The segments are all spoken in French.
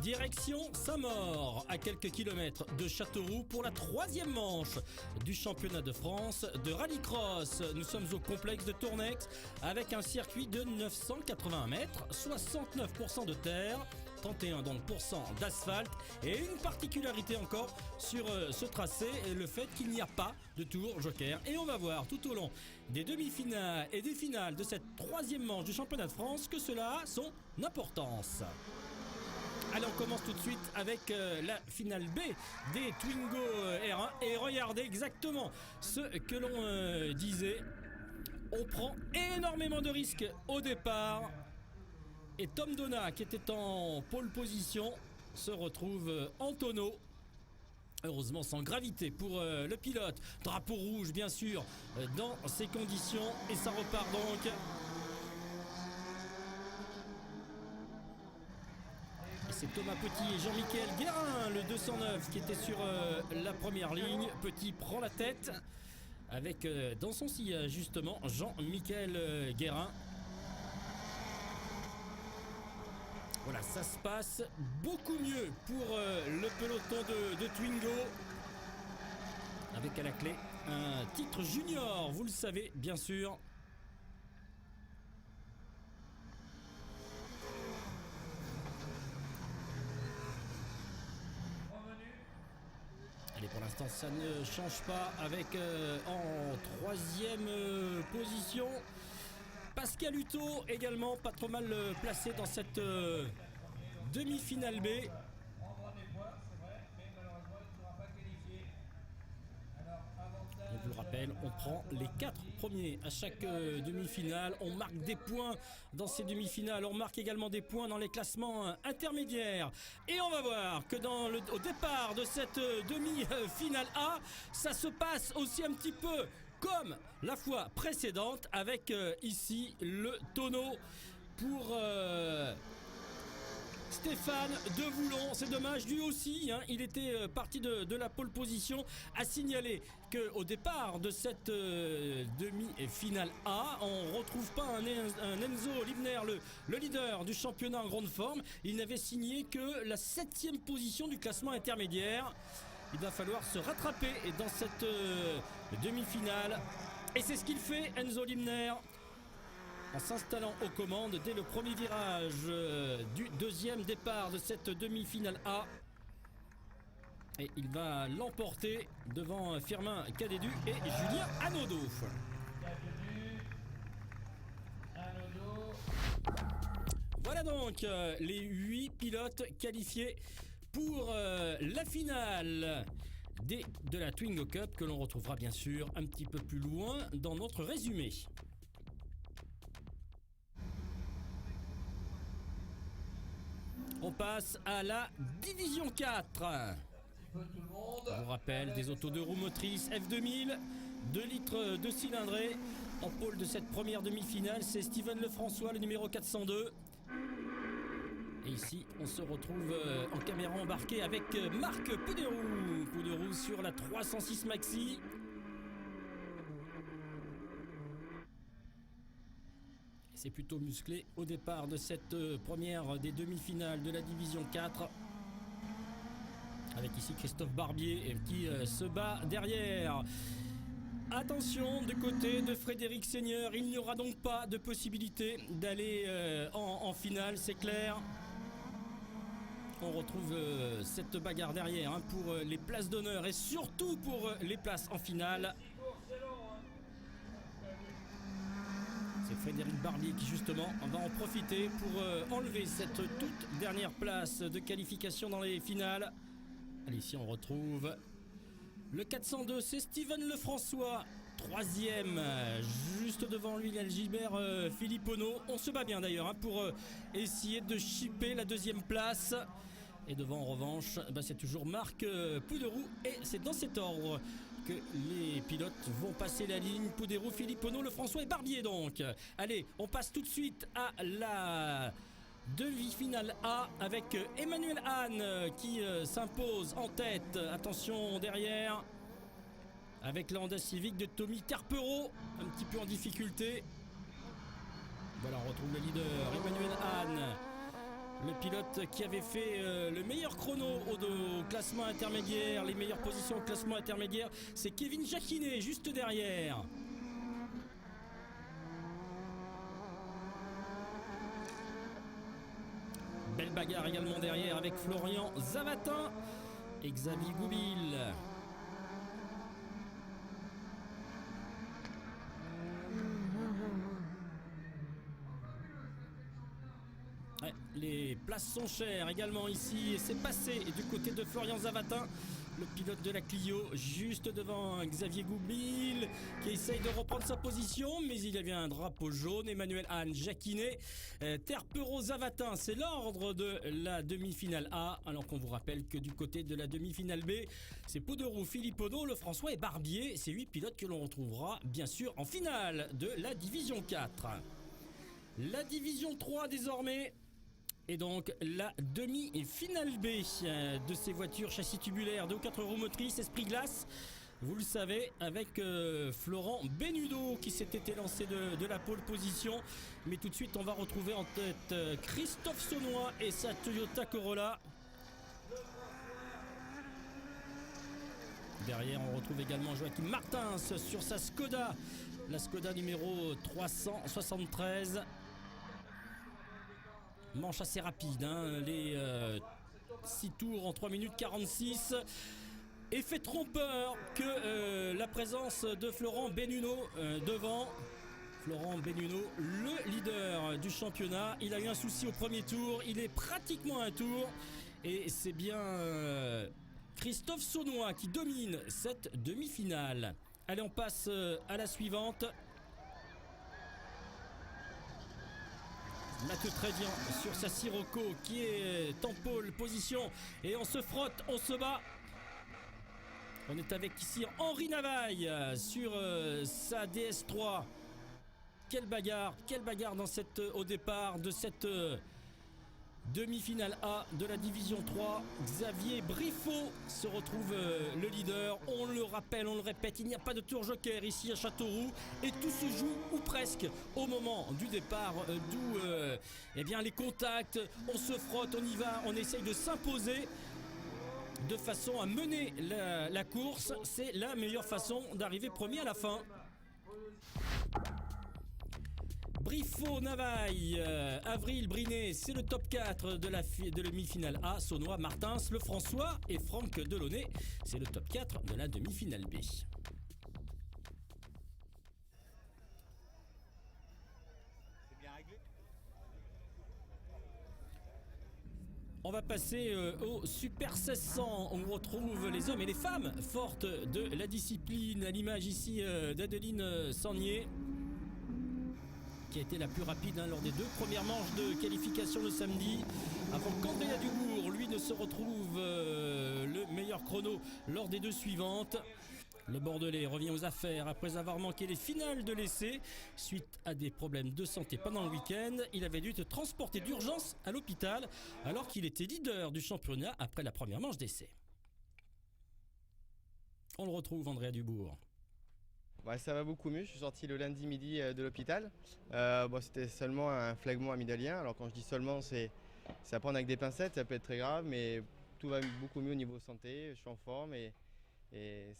Direction Saint-Maur, à quelques kilomètres de Châteauroux pour la 3e manche du championnat de France de rallycross. Nous sommes au complexe de Tournex avec un circuit de 980 mètres, 69% de terre, 31% donc d'asphalte et une particularité encore sur ce tracé, le fait qu'il n'y a pas de tour joker. Et on va voir tout au long des demi-finales et des finales de cette 3e manche du championnat de France que cela a son importance. Allez, on commence tout de suite avec la finale B des Twingo R1 et regardez exactement ce que l'on disait. On prend énormément de risques au départ et Tom Donat, qui était en pole position, se retrouve en tonneau. Heureusement sans gravité pour le pilote. Drapeau rouge bien sûr dans ces conditions et ça repart donc. C'est Thomas Petit et Jean-Michel Guérin, le 209, qui était sur la première ligne. Petit prend la tête avec dans son sillage justement Jean-Michel Guérin. Voilà, ça se passe beaucoup mieux pour le peloton de Twingo. Avec à la clé un titre junior, vous le savez bien sûr. Allez, pour l'instant ça ne change pas avec en 3e position Pascal Hutto, également pas trop mal placé dans cette demi-finale B. On vous le rappelle, on prend les 4 premiers à chaque demi-finale. On marque des points dans ces demi-finales. On marque également des points dans les classements intermédiaires. Et on va voir que au départ de cette demi-finale A, ça se passe aussi un petit peu comme la fois précédente avec ici le tonneau pour Stéphane Devoulon. C'est dommage, lui aussi, il était parti de la pole position. À signaler qu'au départ de cette demi-finale A, on ne retrouve pas un Enzo Libner, le leader du championnat en grande forme. Il n'avait signé que la 7e position du classement intermédiaire. Il va falloir se rattraper dans cette demi-finale. Et c'est ce qu'il fait, Enzo Libner, en s'installant aux commandes dès le premier virage du 2e départ de cette demi-finale A. Et il va l'emporter devant Firmin Cadédu et Julien Hanaudot. Voilà donc les 8 pilotes qualifiés pour la finale de la Twingo Cup, que l'on retrouvera bien sûr un petit peu plus loin dans notre résumé. On passe à la division 4. On vous rappelle des autos de roues motrices F2000, 2 litres de cylindrée. En pôle de cette première demi-finale, c'est Steven Lefrançois, le numéro 402. Et ici, on se retrouve en caméra embarquée avec Marc Pouderou. Pouderou sur la 306 Maxi. C'est plutôt musclé au départ de cette première des demi-finales de la division 4. Avec ici Christophe Barbier qui se bat derrière. Attention, du côté de Frédéric Seigneur, il n'y aura donc pas de possibilité d'aller en finale, c'est clair. On retrouve cette bagarre derrière pour les places d'honneur et surtout pour les places en finale. C'est Frédéric Barbier qui justement va en profiter pour enlever cette toute dernière place de qualification dans les finales. Allez, ici on retrouve le 402, c'est Steven Lefrançois, 3e, juste devant lui Gilbert Filippono. On se bat bien d'ailleurs pour essayer de chipper la 2e place. Et devant en revanche, c'est toujours Marc Pouderou et c'est dans cet ordre que les pilotes vont passer la ligne. Pouderou, Filippono, Lefrançois et Barbier donc. Allez, on passe tout de suite à la demi-finale A avec Emmanuel Hahn qui s'impose en tête. Attention derrière avec la Honda Civic de Tommy Terpero, un petit peu en difficulté. Voilà, on retrouve le leader Emmanuel Hahn. Le pilote qui avait fait le meilleur chrono au classement intermédiaire, les meilleures positions au classement intermédiaire, c'est Kevin Jacquinet juste derrière. Belle bagarre également derrière avec Florian Zavatin et Xavier Goupil. Ouais, les places sont chères également ici et c'est passé du côté de Florian Zavatin, le pilote de la Clio, juste devant Xavier Goupil qui essaye de reprendre sa position, mais il y avait un drapeau jaune. Emmanuel Anne, Jacquinet, Terpero Zavatin, c'est l'ordre de la demi-finale A, alors qu'on vous rappelle que du côté de la demi-finale B, c'est Pouderou, Philippodot, Lefrançois et Barbier, ces 8 pilotes que l'on retrouvera bien sûr en finale de la division 4. La division 3 désormais. Et donc la demi-finale B de ces voitures châssis tubulaires, 2 ou 4 roues motrices, esprit glace. Vous le savez, avec Florent Benudo qui s'était élancé de la pole position. Mais tout de suite, on va retrouver en tête Christophe Saunois et sa Toyota Corolla. Derrière, on retrouve également Joachim Martins sur sa Skoda. La Skoda numéro 373. Manche assez rapide, hein, les 6 tours en 3 minutes 46. Effet trompeur que la présence de Florent Benudo devant. Florent Benudo, le leader du championnat. Il a eu un souci au premier tour, il est pratiquement à un tour. Et c'est bien Christophe Saunois qui domine cette demi-finale. Allez, on passe à la suivante. Mathieu Trévian sur sa Sirocco qui est en pole position et on se frotte, on se bat. On est avec ici Henri Navaille sur sa DS3. Quelle bagarre dans au départ de cette demi-finale A de la division 3. Xavier Briffaut se retrouve le leader. On le rappelle, on le répète, il n'y a pas de tour joker ici à Châteauroux et tout se joue ou presque au moment du départ, d'où eh bien les contacts, on se frotte, on y va, on essaye de s'imposer de façon à mener la course. C'est la meilleure façon d'arriver premier à la fin. Briffaut, Navaille, Avril, Brinet, c'est le top 4 de la demi-finale A. Saunois, Martins, Lefrançois et Franck Delaunay, c'est le top 4 de la demi-finale B. On va passer au Super 1600. On retrouve les hommes et les femmes fortes de la discipline, à l'image ici d'Adeline Sagnier, qui a été la plus rapide lors des 2 premières manches de qualification le samedi, avant qu'Andrea Dubourg, lui, ne se retrouve le meilleur chrono lors des 2 suivantes. Le Bordelais revient aux affaires après avoir manqué les finales de l'essai suite à des problèmes de santé pendant le week-end. Il avait dû être transporté d'urgence à l'hôpital alors qu'il était leader du championnat après la première manche d'essai. On le retrouve, Andrea Dubourg. Ouais, ça va beaucoup mieux, je suis sorti le lundi midi de l'hôpital. C'était seulement un phlegmon amygdalien, alors quand je dis seulement, c'est à prendre avec des pincettes, ça peut être très grave, mais tout va beaucoup mieux au niveau santé, je suis en forme et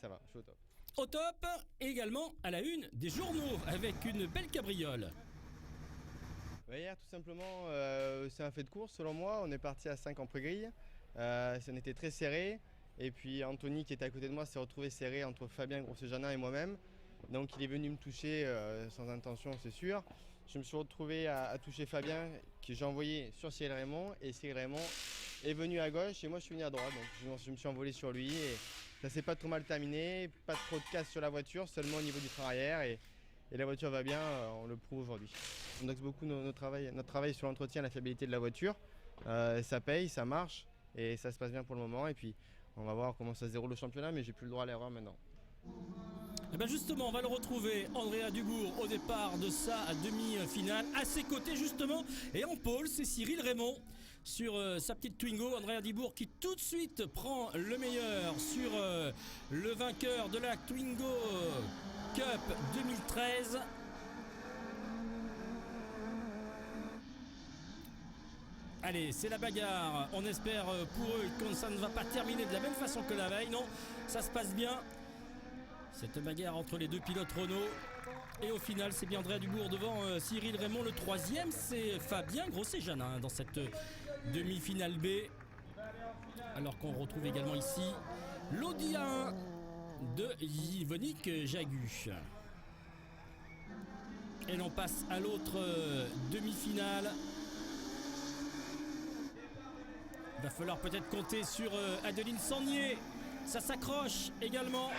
ça va, je suis au top. Au top, et également à la une des journaux avec une belle cabriole. Hier, tout simplement, c'est un fait de course selon moi, on est parti à 5 en pré-grille, ça était très serré, et puis Anthony qui était à côté de moi s'est retrouvé serré entre Fabien Grossejanin et moi-même. Donc il est venu me toucher sans intention, c'est sûr. Je me suis retrouvé à toucher Fabien, que j'ai envoyé sur Cyril Raymond. Et Cyril Raymond est venu à gauche et moi je suis venu à droite. Donc je me suis envolé sur lui et ça s'est pas trop mal terminé. Pas trop de casse sur la voiture, seulement au niveau du frein arrière. Et la voiture va bien, on le prouve aujourd'hui. On axe beaucoup notre travail sur l'entretien, la fiabilité de la voiture. Ça paye, ça marche et ça se passe bien pour le moment. Et puis on va voir comment ça se déroule le championnat, mais j'ai plus le droit à l'erreur maintenant. Et bien justement, on va le retrouver, Andrea Dubourg, au départ de sa demi-finale. À ses côtés justement, et en pôle, c'est Cyril Raymond sur sa petite Twingo. Andrea Dubourg qui tout de suite prend le meilleur sur le vainqueur de la Twingo Cup 2013. Allez, c'est la bagarre. On espère pour eux que ça ne va pas terminer de la même façon que la veille. Non, ça se passe bien. Cette bagarre entre les deux pilotes Renault. Et au final, c'est bien Andrea Dubourg devant Cyril Raymond. Le troisième, c'est Fabien Grosset-Janin dans cette demi-finale B. Alors qu'on retrouve également ici l'Audi A1 de Yvonique Jagu. Et l'on passe à l'autre demi-finale. Il va falloir peut-être compter sur Adeline Sangnier. Ça s'accroche également.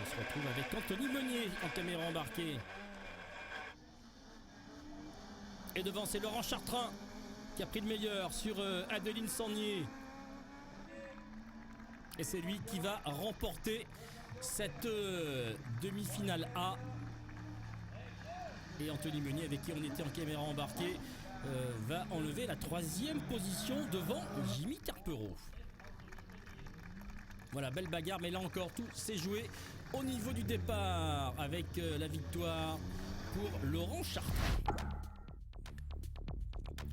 On se retrouve avec Anthony Meunier en caméra embarquée. Et devant, c'est Laurent Chartrain qui a pris le meilleur sur Adeline Sangnier. Et c'est lui qui va remporter cette demi-finale A. Et Anthony Meunier, avec qui on était en caméra embarquée, va enlever la troisième position devant Jimmy Carpereau. Voilà, belle bagarre, mais là encore, tout s'est joué au niveau du départ avec la victoire pour Laurent Chartrain.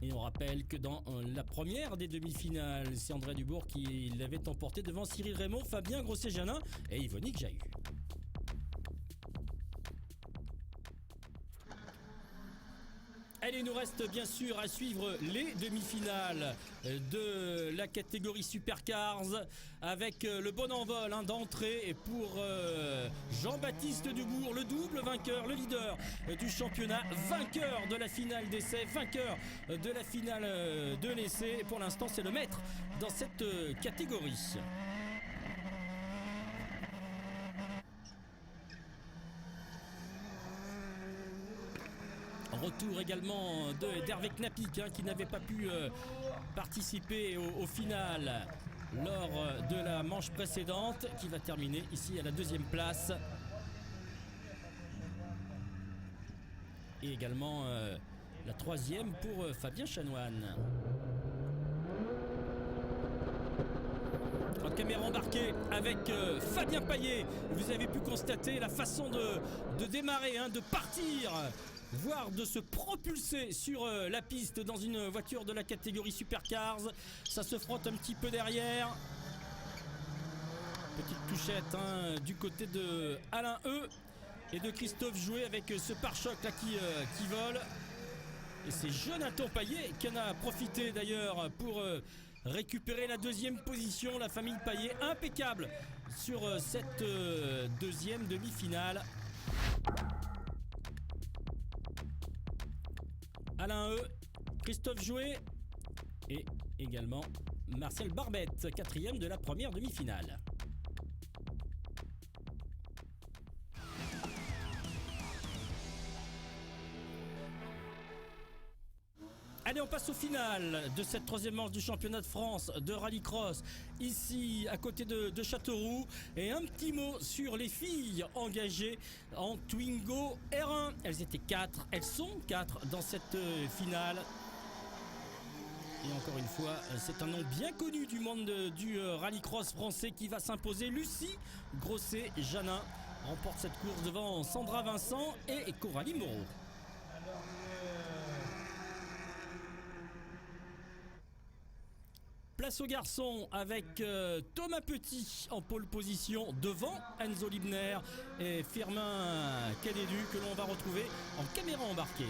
Et on rappelle que dans la première des demi-finales, c'est Andrea Dubourg qui l'avait emporté devant Cyril Raymond, Fabien Grosset-Janin et Yvonique Jagu. Allez, il nous reste bien sûr à suivre les demi-finales de la catégorie Supercars avec le bon envol d'entrée pour Jean-Baptiste Dubourg, le double vainqueur, le leader du championnat, vainqueur de la finale d'essai, vainqueur de la finale de l'essai. Et pour l'instant, c'est le maître dans cette catégorie. Retour également d'Hervé Knapik qui n'avait pas pu participer au final lors de la manche précédente, qui va terminer ici à la deuxième place. Et également la troisième pour Fabien Chanoine. En caméra embarquée avec Fabien Payet. Vous avez pu constater la façon de démarrer, de partir, voire de se propulser sur la piste dans une voiture de la catégorie Supercars. Ça se frotte un petit peu derrière. Petite touchette du côté de Alain E et de Christophe Jouet avec ce pare-choc là qui vole. Et c'est Jonathan Payet qui en a profité d'ailleurs pour récupérer la deuxième position. La famille Payet impeccable sur cette deuxième demi-finale. Alain E, Christophe Jouet et également Marcel Barbette, quatrième de la première demi-finale. Allez, on passe au final de cette troisième manche du championnat de France de rallycross, ici à côté de Châteauroux. Et un petit mot sur les filles engagées en Twingo R1. Elles étaient 4, elles sont 4 dans cette finale. Et encore une fois, c'est un nom bien connu du monde du rallycross français qui va s'imposer. Lucie Grosset-Janin remporte cette course devant Sandra Vincent et Coralie Moreau. Place aux garçons avec Thomas Petit en pole position devant Enzo Libner et Firmin Cadédu que l'on va retrouver en caméra embarquée.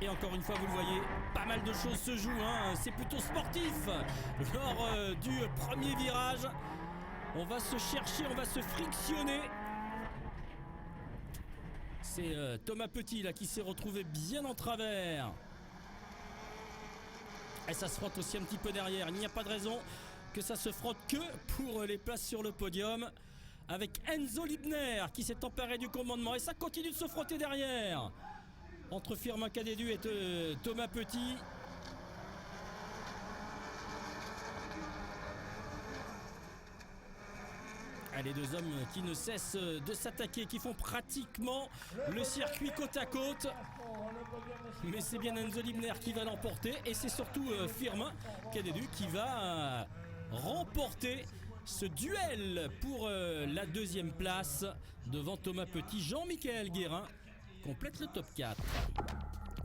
Et encore une fois, vous le voyez, pas mal de choses se jouent. C'est plutôt sportif lors du premier virage. On va se chercher, on va se frictionner. C'est Thomas Petit là qui s'est retrouvé bien en travers. Et ça se frotte aussi un petit peu derrière. Il n'y a pas de raison que ça se frotte que pour les places sur le podium. Avec Enzo Libner qui s'est emparé du commandement. Et ça continue de se frotter derrière. Entre Firmin Cadédu et Thomas Petit. Les deux hommes qui ne cessent de s'attaquer, qui font pratiquement le circuit côte à côte. Mais c'est bien Enzo Libner qui va l'emporter. Et c'est surtout Firmin Cadédu qui va remporter ce duel pour la deuxième place devant Thomas Petit. Jean-Michel Guérin complète le top 4.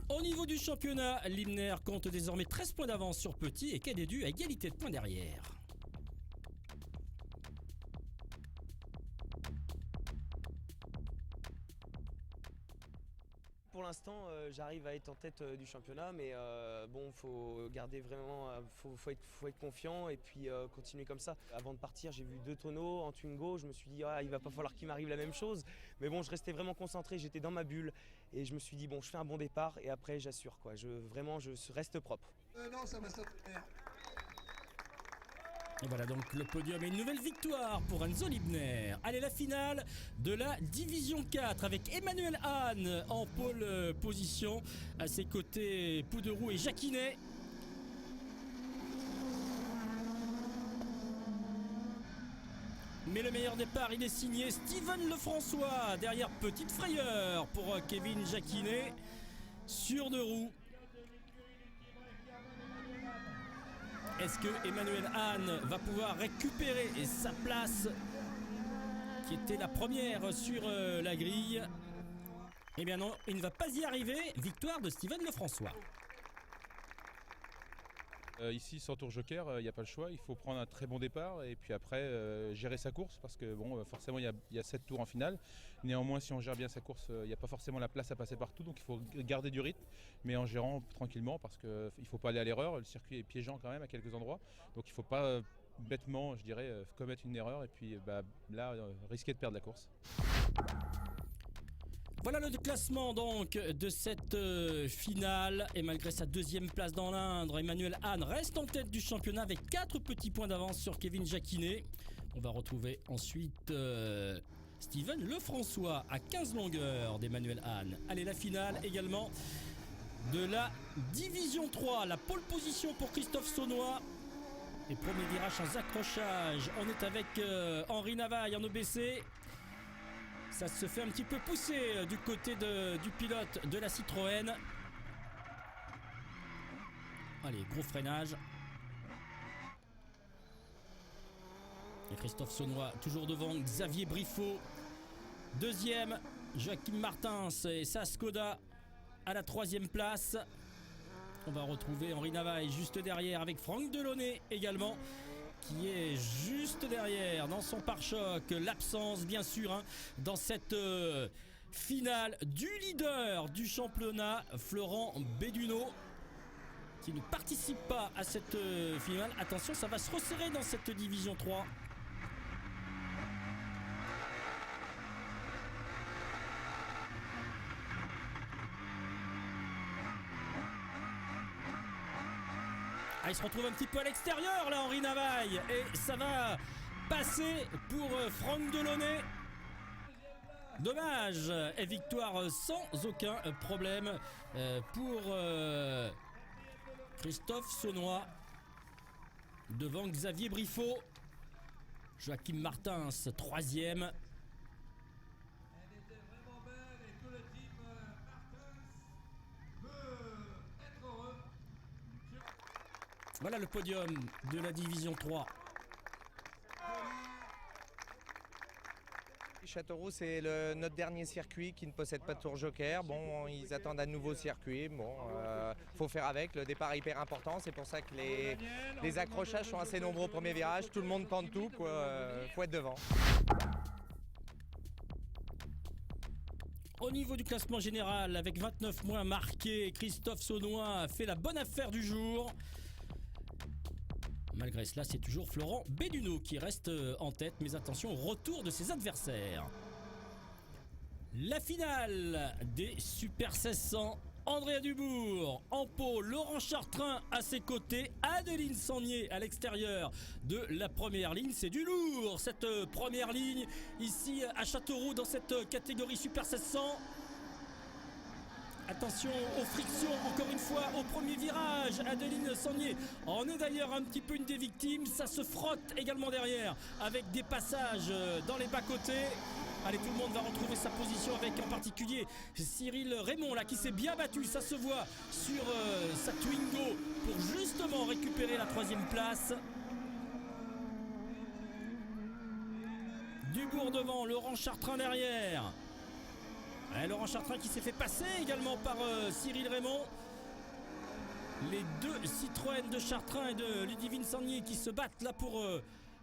Au niveau du championnat, Limner compte désormais 13 points d'avance sur Petit et Cadet-Du à égalité de points derrière. Pour l'instant, j'arrive à être en tête du championnat, mais bon, faut garder vraiment, faut être confiant et puis continuer comme ça. Avant de partir, j'ai vu 2 tonneaux en Twingo. Je me suis dit, il va pas falloir qu'il m'arrive la même chose. Mais bon, je restais vraiment concentré, j'étais dans ma bulle et je me suis dit, bon, je fais un bon départ et après, j'assure quoi. Je reste propre. Non, ça m'a sauté. Et voilà donc le podium et une nouvelle victoire pour Enzo Libner. Allez, la finale de la Division 4 avec Emmanuel Hahn en pole position. À ses côtés, Pouderoux et Jacquinet. Mais le meilleur départ, il est signé Steven Lefrançois. Derrière, petite frayeur pour Kevin Jacquinet sur 2 roues. Est-ce que Emmanuel Hahn va pouvoir récupérer sa place qui était la première sur la grille? Eh bien non, il ne va pas y arriver. Victoire de Steven Lefrançois. Ici, sans tour joker, il n'y a pas le choix. Il faut prendre un très bon départ et puis après gérer sa course parce que bon, forcément, il y a 7 tours en finale. Néanmoins, si on gère bien sa course, il n'y a pas forcément la place à passer partout. Donc il faut garder du rythme, mais en gérant tranquillement parce qu'il ne faut pas aller à l'erreur. Le circuit est piégeant quand même à quelques endroits. Donc il ne faut pas bêtement, je dirais, commettre une erreur et puis là, risquer de perdre la course. Voilà le classement donc de cette finale et malgré sa deuxième place dans l'Indre, Emmanuel Hahn reste en tête du championnat avec 4 petits points d'avance sur Kevin Jacquinet. On va retrouver ensuite Steven Lefrançois à 15 longueurs d'Emmanuel Hahn. Allez, la finale également de la Division 3, la pole position pour Christophe Saunois. Et premier virage sans accrochage, on est avec Henri Navaille en OBC. Ça se fait un petit peu pousser du côté du pilote de la Citroën. Allez, gros freinage. Et Christophe Saunois toujours devant Xavier Briffaut. Deuxième, Joachim Martins et sa Skoda à la 3e place. On va retrouver Henri Navaille juste derrière avec Franck Delaunay également, qui est juste derrière dans son pare-choc. L'absence bien sûr dans cette finale du leader du championnat, Florent Béduno, qui ne participe pas à cette finale. Attention, ça va se resserrer dans cette division 3. Il se retrouve un petit peu à l'extérieur là, Henri Navaille, et ça va passer pour Franck Delaunay. Dommage, et victoire sans aucun problème pour Christophe Saunois devant Xavier Briffaut. Joachim Martins 3e. Voilà le podium de la division 3. Châteauroux, c'est notre dernier circuit qui ne possède pas de tour joker. Bon, ils attendent un nouveau circuit. Bon, faut faire avec. Le départ est hyper important. C'est pour ça que les accrochages sont assez nombreux au premier virage. Tout le monde tente tout. Faut être devant. Au niveau du classement général, avec 29 points marqués, Christophe Saunois a fait la bonne affaire du jour. Malgré cela, c'est toujours Florent Béduno qui reste en tête, mais attention au retour de ses adversaires. La finale des Super 1600. Andrea Dubourg en pôle, Laurent Chartrain à ses côtés, Adeline Sangnier à l'extérieur de la première ligne. C'est du lourd cette première ligne ici à Châteauroux dans cette catégorie Super 1600. Attention aux frictions, encore une fois, au premier virage. Adeline Sangnier en est d'ailleurs un petit peu une des victimes. Ça se frotte également derrière avec des passages dans les bas-côtés. Allez, tout le monde va retrouver sa position avec en particulier Cyril Raymond là qui s'est bien battu, ça se voit sur sa Twingo pour justement récupérer la 3e place. Dubourg devant, Laurent Chartrain derrière. Laurent Chartrain qui s'est fait passer également par Cyril Raymond. Les deux Citroën de Chartrain et de Ludivine Sangnier qui se battent là pour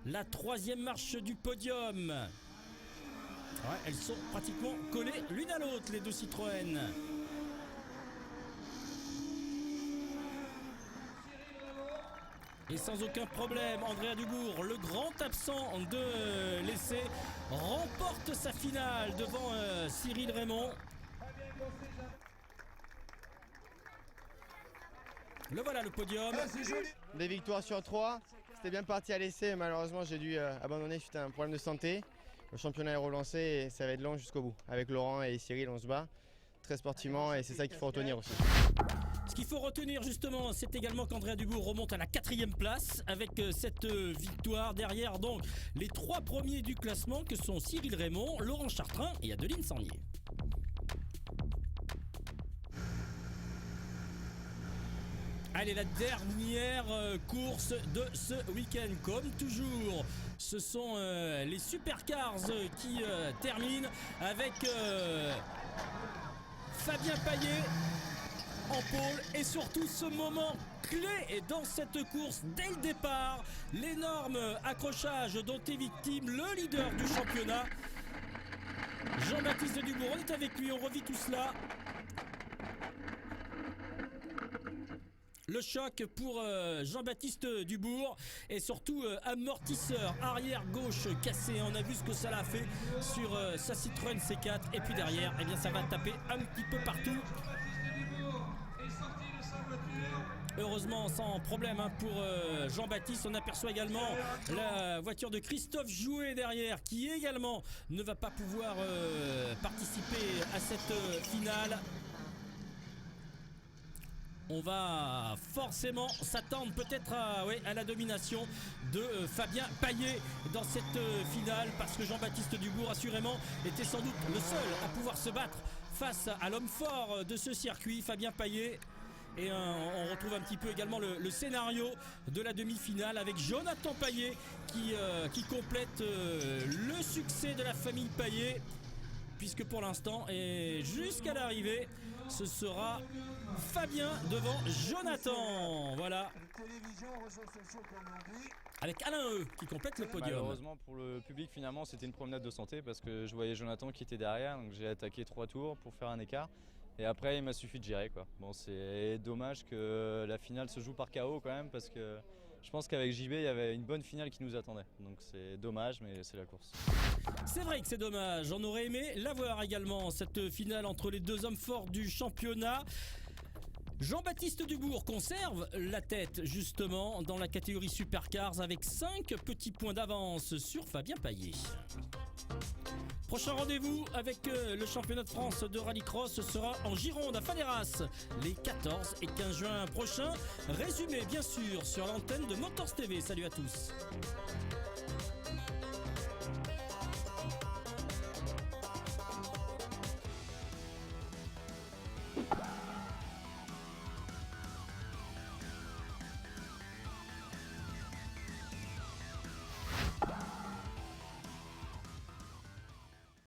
la troisième marche du podium. Ouais, elles sont pratiquement collées l'une à l'autre, les deux Citroën. Et sans aucun problème, Andrea Dubourg, le grand absent de l'essai, remporte sa finale devant Cyril Raymond. Le voilà le podium. Des victoires sur 3. C'était bien parti à l'essai. Malheureusement, j'ai dû abandonner suite à un problème de santé. Le championnat est relancé et ça va être long jusqu'au bout. Avec Laurent et Cyril, on se bat très sportivement et c'est ça qu'il faut retenir aussi. Ce qu'il faut retenir justement, c'est également qu'Andrea Dubourg remonte à la 4e place avec cette victoire. Derrière donc les 3 premiers du classement que sont Cyril Raymond, Laurent Chartrain et Adeline Sangnier. Allez, la dernière course de ce week-end, comme toujours, ce sont les Supercars qui terminent avec Fabien Payet en pôle et surtout ce moment clé dans cette course dès le départ, l'énorme accrochage dont est victime le leader du championnat, Jean-Baptiste Dubourg. On est avec lui, on revit tout cela. Le choc pour Jean-Baptiste Dubourg et surtout amortisseur arrière gauche cassé. On a vu ce que ça l'a fait sur sa Citroën C4 et puis derrière, eh bien, ça va taper un petit peu partout. Heureusement sans problème pour Jean-Baptiste. On aperçoit également la voiture de Christophe Jouet derrière qui également ne va pas pouvoir participer à cette finale. On va forcément s'attendre peut-être à la domination de Fabien Payet dans cette finale parce que Jean-Baptiste Dubourg assurément était sans doute le seul à pouvoir se battre face à l'homme fort de ce circuit, Fabien Payet. Et on retrouve un petit peu également le scénario de la demi-finale avec Jonathan Payet qui complète le succès de la famille Payet, puisque pour l'instant et jusqu'à l'arrivée ce sera Fabien devant Jonathan. Voilà, avec Alain E qui complète le podium. Malheureusement pour le public, finalement c'était une promenade de santé parce que je voyais Jonathan qui était derrière, donc j'ai attaqué 3 tours pour faire un écart. Et après, il m'a suffi de gérer, quoi. Bon, c'est dommage que la finale se joue par KO quand même, parce que je pense qu'avec JB, il y avait une bonne finale qui nous attendait. Donc c'est dommage, mais c'est la course. C'est vrai que c'est dommage. On aurait aimé la voir également, cette finale entre les deux hommes forts du championnat. Jean-Baptiste Dubourg conserve la tête justement dans la catégorie Supercars avec 5 petits points d'avance sur Fabien Payet. Prochain rendez-vous avec le championnat de France de rallycross sera en Gironde à Faneras les 14 et 15 juin prochains. Résumé bien sûr sur l'antenne de Motors TV. Salut à tous.